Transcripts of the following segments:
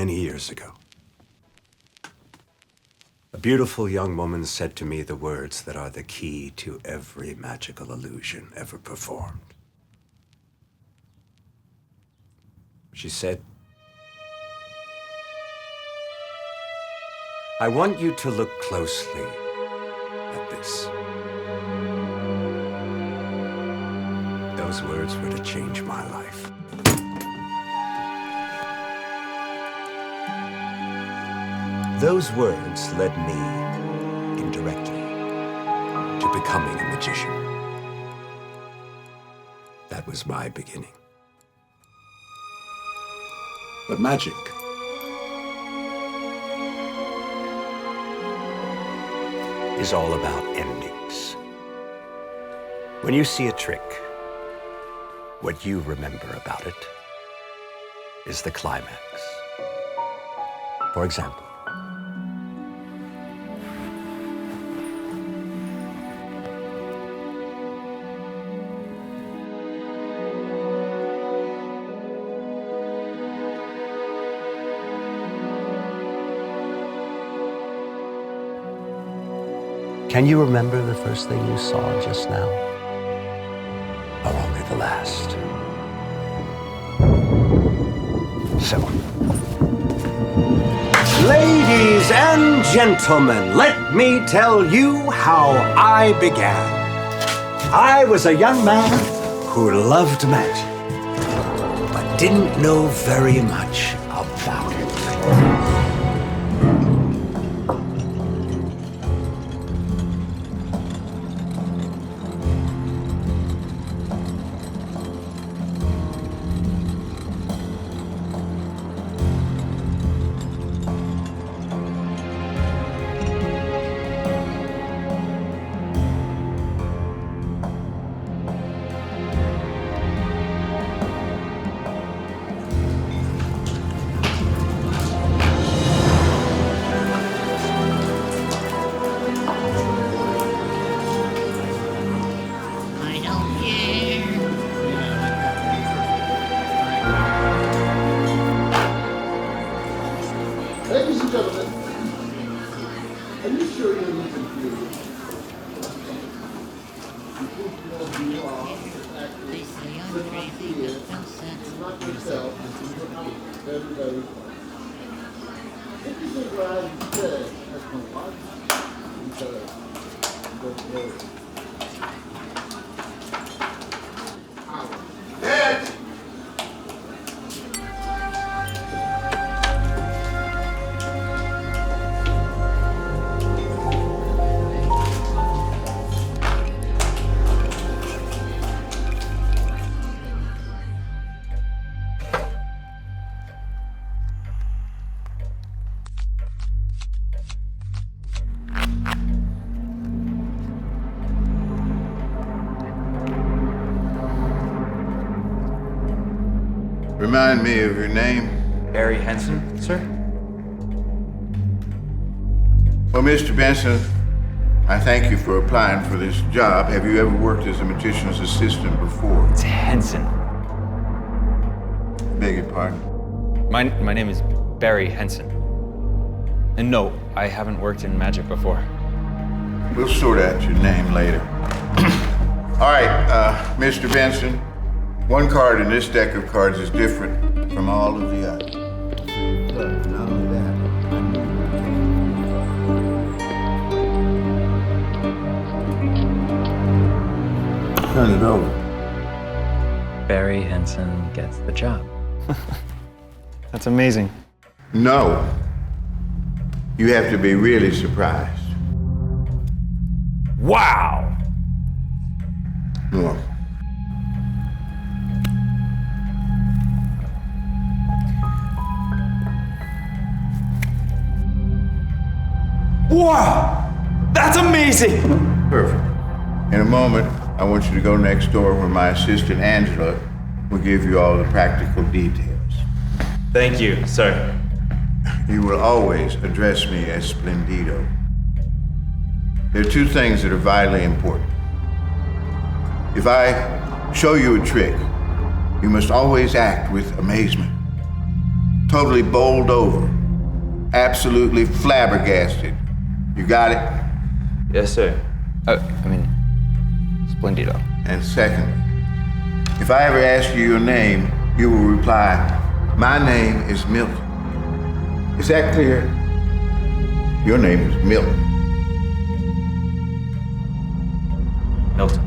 many years ago. A beautiful young woman said to me the words that are the key to every magical illusion ever performed. She said, "I want you to look closely at this." Those words were to change my life. Those words led me, indirectly, to becoming a magician. That was my beginning. But magic is all about endings. When you see a trick, what you remember about it is the climax. For example, can you remember the first thing you saw just now? Or only the last? So, ladies and gentlemen, let me tell you how I began. I was a young man who loved magic, but didn't know very much about it. Remind me of your name. Barry Henson, sir? Well, Mr. Benson, I thank you for applying for this job. Have you ever worked as a magician's assistant before? It's Henson. Beg your pardon? My name is Barry Henson. And no, I haven't worked in magic before. We'll sort out your name later. All right, Mr. Benson, one card in this deck of cards is different from all of the others. But not only that, turn it over. Barry Henson gets the job. That's amazing. No. You have to be really surprised. Wow! No. Wow! That's amazing! Perfect. In a moment, I want you to go next door where my assistant Angela will give you all the practical details. Thank you, sir. You will always address me as Splendido. There are two things that are vitally important. If I show you a trick, you must always act with amazement, totally bowled over, absolutely flabbergasted. You got it? Yes, sir. Splendido. And secondly, if I ever ask you your name, you will reply, my name is Milton. Is that clear? Your name is Milton. Milton.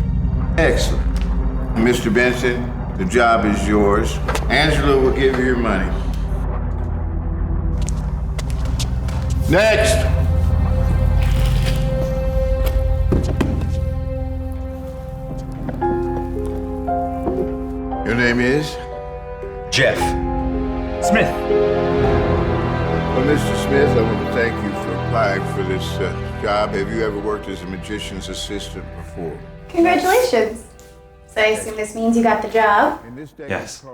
Excellent. Mr. Benson, the job is yours. Angela will give you your money. Next. Your name is? Jeff. Smith. Well, Mr. Smith, I want to thank you for applying for this job. Have you ever worked as a magician's assistant before? Congratulations. So I assume this means you got the job. Yes.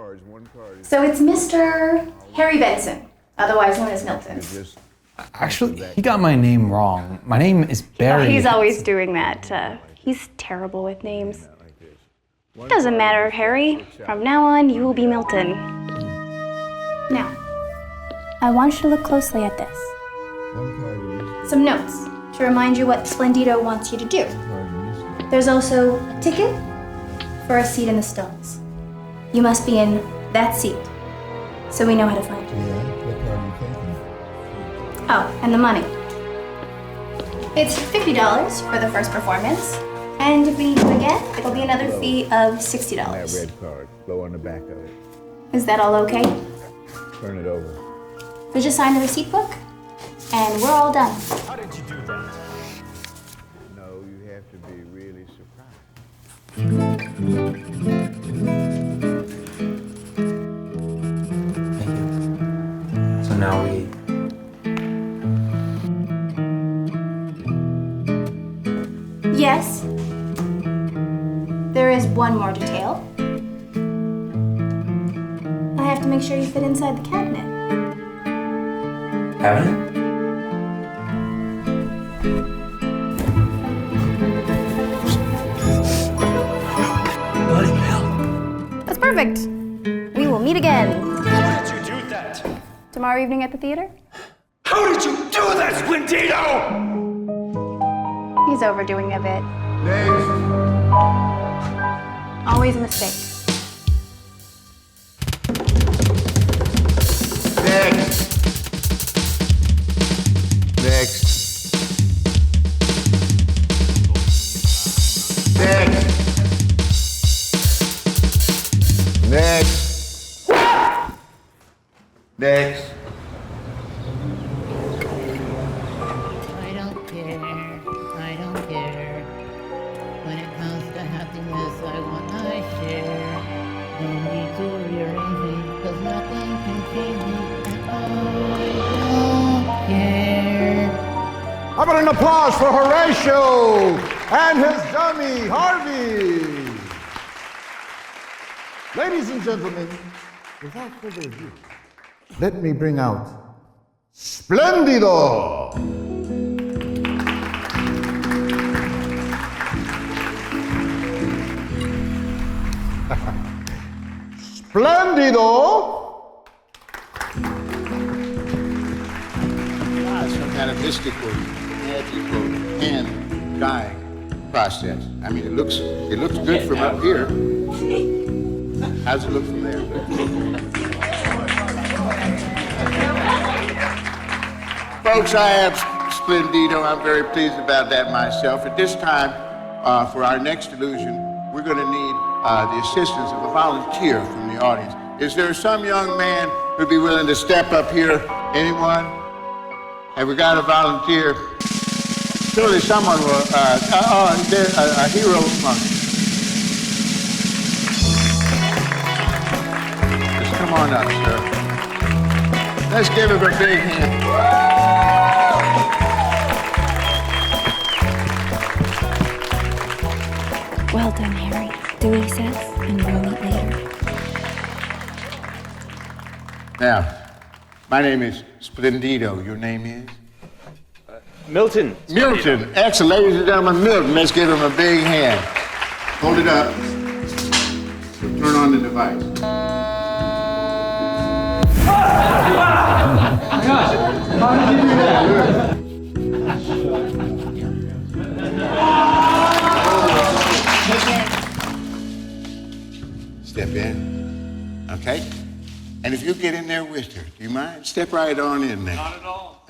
So it's Mr. Harry Benson, otherwise known as Milton. Actually, he got my name wrong. My name is Barry. He's always doing that. He's terrible with names. It doesn't matter, Harry. From now on, you will be Milton. Now, I want you to look closely at this. Some notes to remind you what Splendido wants you to do. There's also a ticket for a seat in the stalls. You must be in that seat, so we know how to find you. Oh, and the money. It's $50 for the first performance, and if we need you again, it'll be another fee of $60. That red card. Go on the back of it. Is that all okay? Turn it over. So just sign the receipt book, and we're all done. How did you do that? No, you have to be really surprised. Thank you. So now we... Yes. There is one more detail. I have to make sure you fit inside the cabinet. Cabinet? Bloody hell. That's perfect. We will meet again. How did you do that? Tomorrow evening at the theater? How did you do that, Splendido? He's overdoing a bit. Next. Always a mistake. Next. Next. Next. Next. Next. I don't care. When it comes to happiness, I want my share. No need to rearrange me, 'cause nothing can change me. And I don't care. How about an applause for Horatio and his dummy, Harvey? Ladies and gentlemen, without further ado, let me bring out Splendido! Splendido! Some kind of mystical, magical hand dyeing process. I mean, it looks good from up here. How's it look from there? Folks, I have Splendido. I'm very pleased about that myself. At this time, for our next illusion, we're going to need the assistance of a volunteer from the audience. Is there some young man who'd be willing to step up here? Anyone? Have we got a volunteer? Surely someone will. There's a hero among us. Just come on up, sir. Let's give him a big hand. Well done, Harry. Do what he says, and we'll meet later. Now, my name is Splendido. Your name is? Milton. Milton. Excellent. Ladies and gentlemen, Milton. Let's give him a big hand. Hold it up. Turn on the device. Step in, okay? And if you get in there with her, do you mind? Step right on in there. Not at all.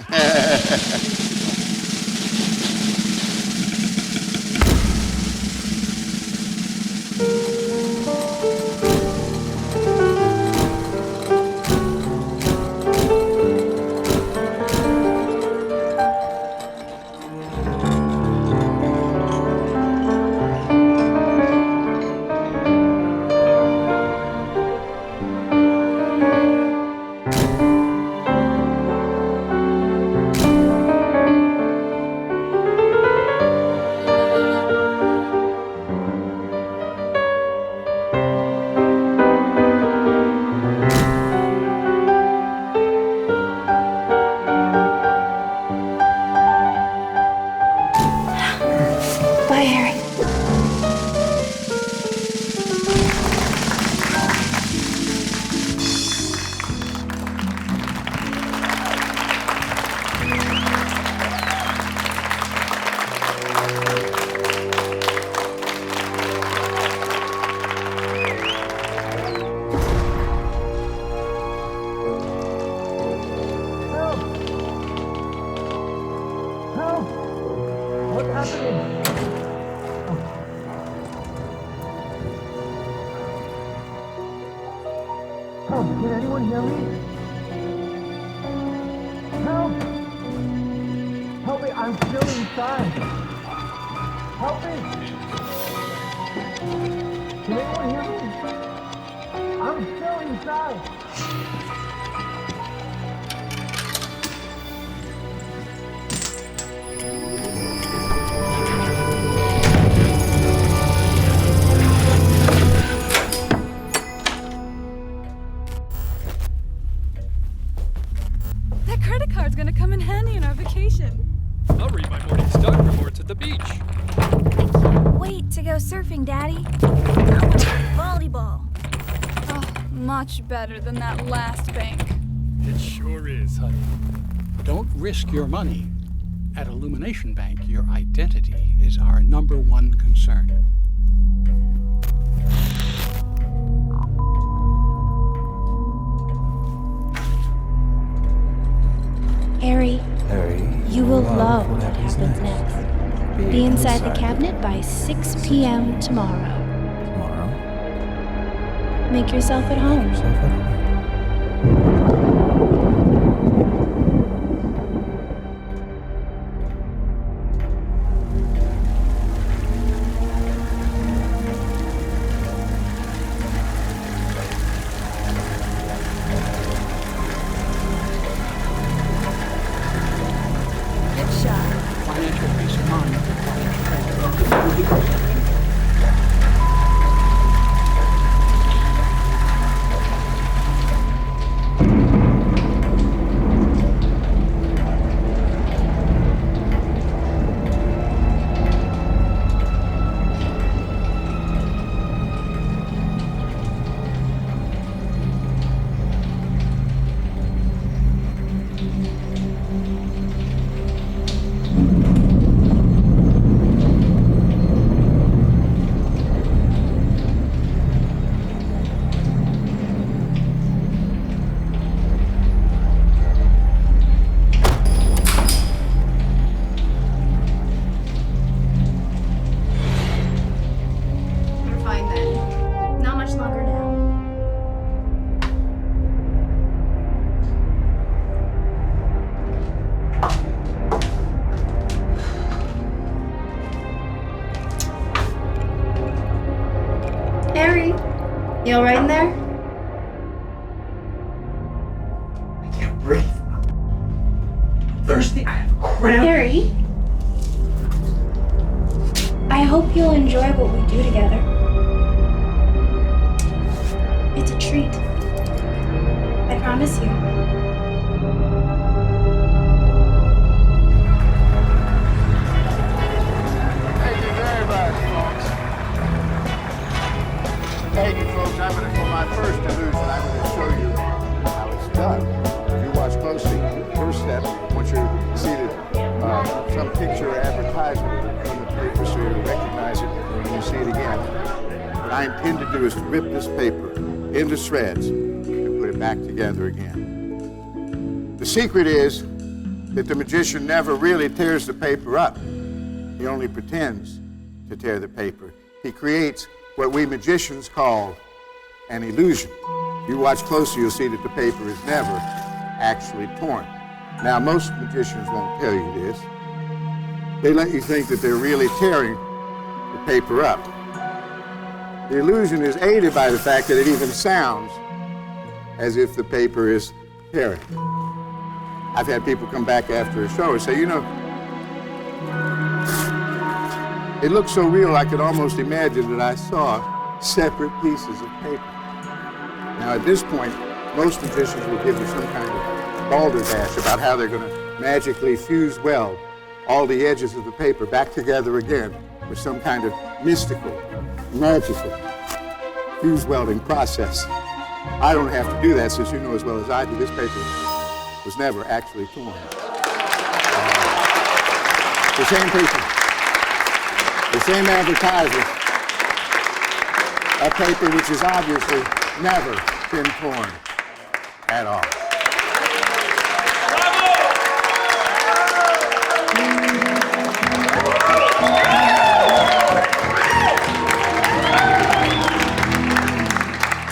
Bye, Harry. Can anyone hear me? Help! Help me, I'm still inside. Help me! Can anyone hear me? I'm still inside. That credit card's gonna come in handy in our vacation. I'll read my morning stock reports at the beach. Wait to go surfing, Daddy. I want to play volleyball. Oh, much better than that last bank. It sure is, honey. Don't risk your money. At Illumination Bank, your identity is our #1 concern. Harry, you will love what happens next. Be inside the cabinet by 6 p.m. tomorrow. Make yourself at home. Financial peace of mind. You're fine then. Not much longer now. Harry, you all right in there? I can't breathe. I'm thirsty. I have a cramp. Harry, I hope you'll enjoy what we do together. It's a treat. I promise you. Thank you very much, folks. Thank you, folks. For my first illusion, I'm going to show you how it's done. I intend to do is to rip this paper into shreds and put it back together again. The secret is that the magician never really tears the paper up. He only pretends to tear the paper. He creates what we magicians call an illusion. If you watch closely, you'll see that the paper is never actually torn. Now, most magicians won't tell you this. They let you think that they're really tearing the paper up. The illusion is aided by the fact that it even sounds as if the paper is tearing. I've had people come back after a show and say, you know, it looked so real I could almost imagine that I saw separate pieces of paper. Now, at this point, most magicians will give you some kind of balderdash about how they're going to magically fuse weld all the edges of the paper back together again with some kind of mystical, magical fuse welding process. I don't have to do that, since you know as well as I do, this paper was never actually torn. The same paper, the same advertisement, a paper which has obviously never been torn at all.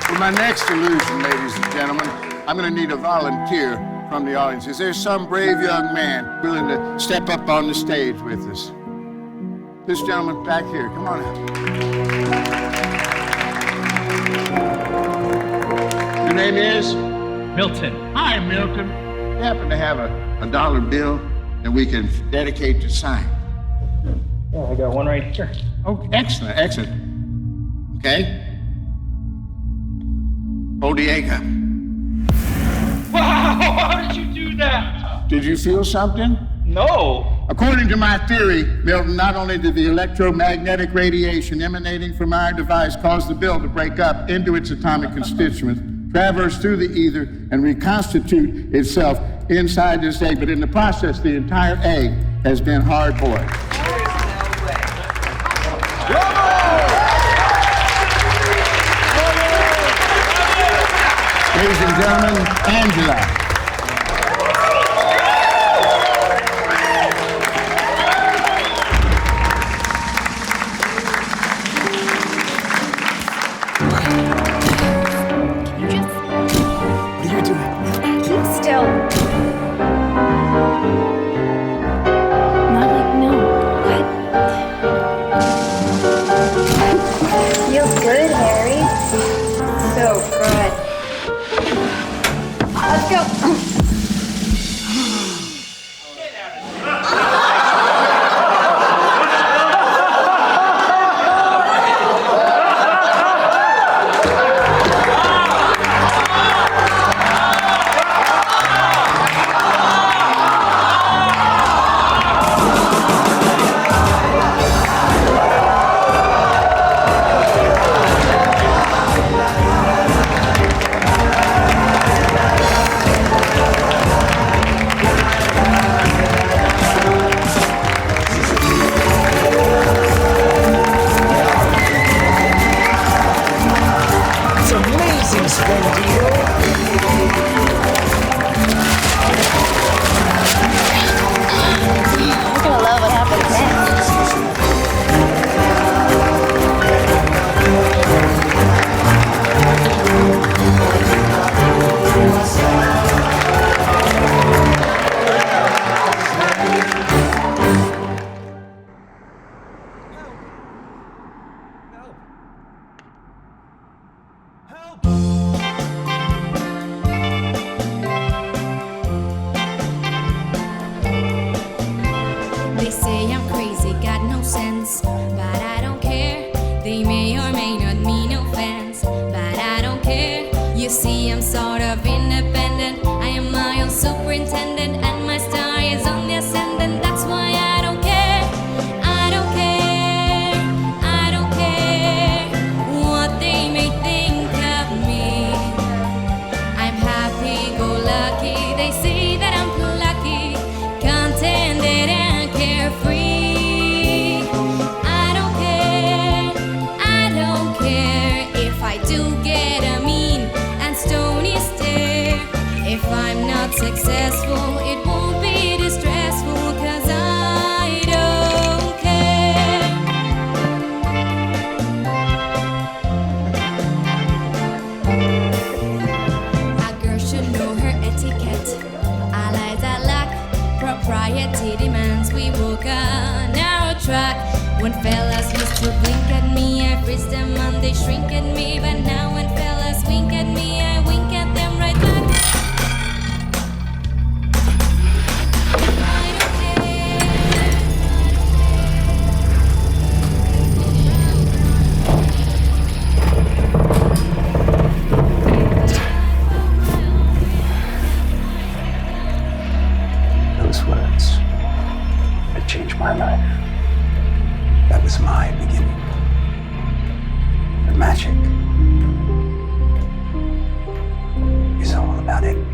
For my next illusion, ladies and gentlemen, I'm going to need a volunteer from the audience. Is there some brave young man willing to step up on the stage with us? This gentleman back here, come on up. Your name is? Milton. Hi, Milton. You happen to have a dollar bill that we can dedicate to sign? Yeah, I got one right here. Oh, excellent, excellent. Okay. Hold the egg up. Wow, how did you do that? Did you feel something? No. According to my theory, Milton, not only did the electromagnetic radiation emanating from our device cause the bill to break up into its atomic constituents, traverse through the ether, and reconstitute itself inside this egg, but in the process, the entire egg has been hard-boiled. Ladies and gentlemen, Angela. I don't care. look at me, but now when fellas wink at me, I wink at them right back. Those words had changed my life. That was my beginning. But magic is all about it.